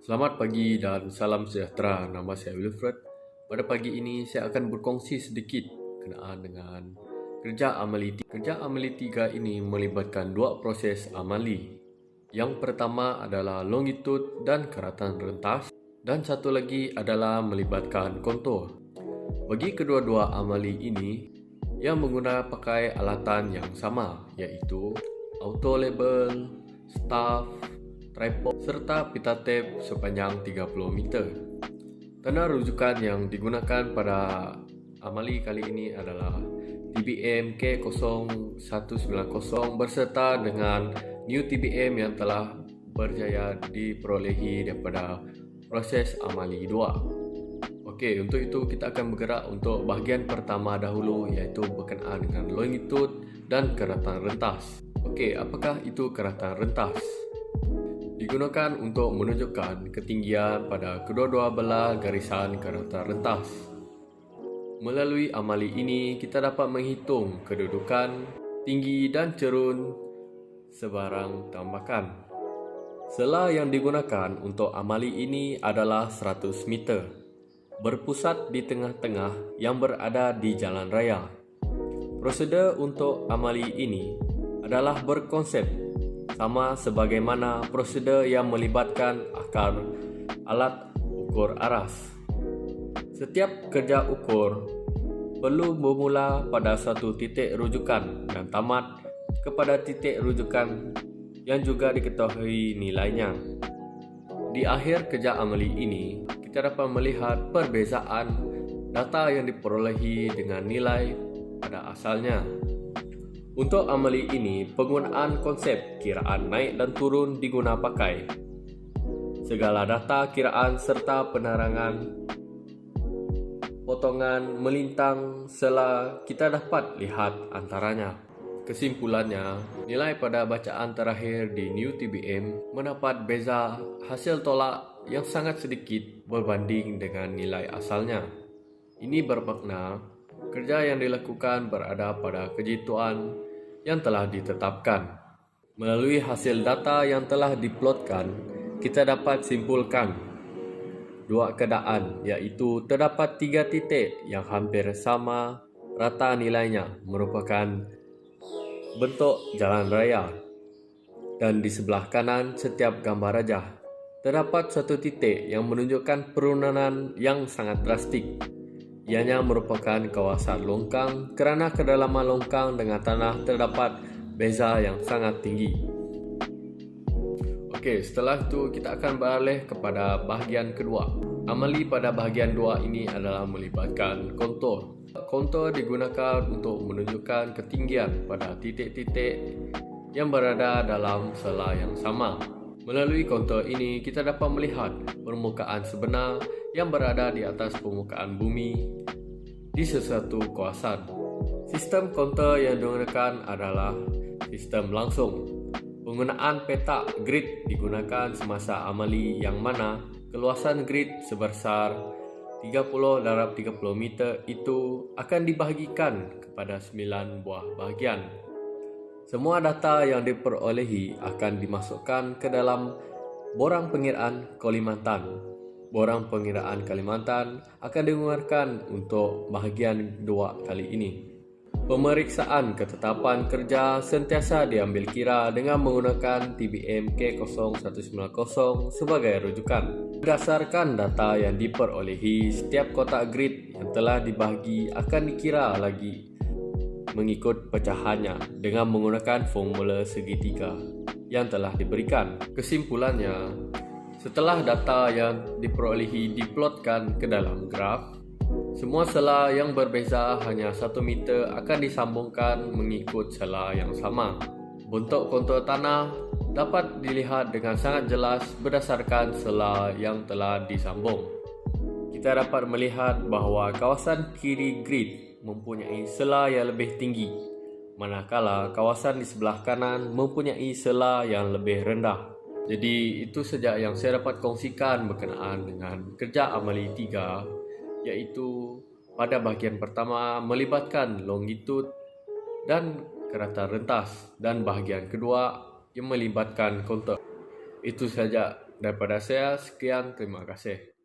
Selamat pagi dan salam sejahtera. Nama saya Wilfred. Pada pagi ini saya akan berkongsi sedikit berkenaan dengan kerja amali 3. Kerja amali 3 ini melibatkan dua proses amali. Yang pertama adalah longitud dan keratan rentas, dan satu lagi adalah melibatkan kontur. Bagi kedua-dua amali ini, yang menggunakan pakai alatan yang sama, iaitu auto label, staff, tripod serta pita tape sepanjang 30 meter. Tanda rujukan yang digunakan pada amali kali ini adalah TBM K0190 berserta dengan new TBM yang telah berjaya diperolehi daripada proses amali 2. Okey, untuk itu kita akan bergerak untuk bahagian pertama dahulu, iaitu berkenaan dengan longitud dan keratan rentas. Okey, apakah itu keratan rentas? Digunakan untuk menunjukkan ketinggian pada kedua-dua belah garisan keratan rentas. Melalui amali ini, kita dapat menghitung kedudukan, tinggi dan cerun sebarang tambakan. Sela yang digunakan untuk amali ini adalah 100 meter, berpusat di tengah-tengah yang berada di jalan raya. Prosedur untuk amali ini adalah berkonsep sama sebagaimana prosedur yang melibatkan akar alat ukur aras. Setiap kerja ukur perlu bermula pada satu titik rujukan dan tamat kepada titik rujukan yang juga diketahui nilainya. Di akhir kerja amali ini, kita dapat melihat perbezaan data yang diperolehi dengan nilai pada asalnya. Untuk amali ini, penggunaan konsep kiraan naik dan turun diguna pakai. Segala data kiraan serta penerangan potongan melintang sela kita dapat lihat antaranya. Kesimpulannya, nilai pada bacaan terakhir di new TBM mendapat beza hasil tolak yang sangat sedikit berbanding dengan nilai asalnya. Ini bermakna kerja yang dilakukan berada pada kejituan yang telah ditetapkan. Melalui hasil data yang telah diplotkan, kita dapat simpulkan dua keadaan, iaitu terdapat 3 titik yang hampir sama rata nilainya merupakan bentuk jalan raya, dan di sebelah kanan setiap gambar rajah terdapat satu titik yang menunjukkan penurunan yang sangat drastik. Ianya merupakan kawasan longkang kerana kedalaman longkang dengan tanah terdapat beza yang sangat tinggi. Okey, setelah itu kita akan beralih kepada bahagian kedua. Amali pada bahagian 2 ini adalah melibatkan kontur. Kontur digunakan untuk menunjukkan ketinggian pada titik-titik yang berada dalam sela yang sama. Melalui kontur ini, kita dapat melihat permukaan sebenar yang berada di atas permukaan bumi di sesuatu kawasan. Sistem kontur yang digunakan adalah sistem langsung. Penggunaan petak grid digunakan semasa amali yang mana keluasan grid sebesar 30/30 meter itu akan dibahagikan kepada 9 buah bahagian. Semua data yang diperolehi akan dimasukkan ke dalam borang pengiraan Kalimantan. Borang pengiraan Kalimantan akan digunakan untuk bahagian 2 kali ini. Pemeriksaan ketetapan kerja sentiasa diambil kira dengan menggunakan TBM K0190 sebagai rujukan. Berdasarkan data yang diperolehi, setiap kotak grid yang telah dibahagi akan dikira lagi mengikut pecahannya dengan menggunakan formula segitiga yang telah diberikan. Kesimpulannya, setelah data yang diperolehi diplotkan ke dalam graf, semua sela yang berbeza hanya 1 meter akan disambungkan mengikut sela yang sama. Bentuk kontur tanah dapat dilihat dengan sangat jelas berdasarkan sela yang telah disambung. Kita dapat melihat bahawa kawasan kiri grid mempunyai sela yang lebih tinggi, manakala kawasan di sebelah kanan mempunyai sela yang lebih rendah. Jadi itu saja yang saya dapat kongsikan berkenaan dengan kerja amali 3, iaitu pada bahagian pertama melibatkan longitud dan keratan rentas, dan bahagian kedua yang melibatkan kontur. Itu saja Daripada saya, sekian, terima kasih.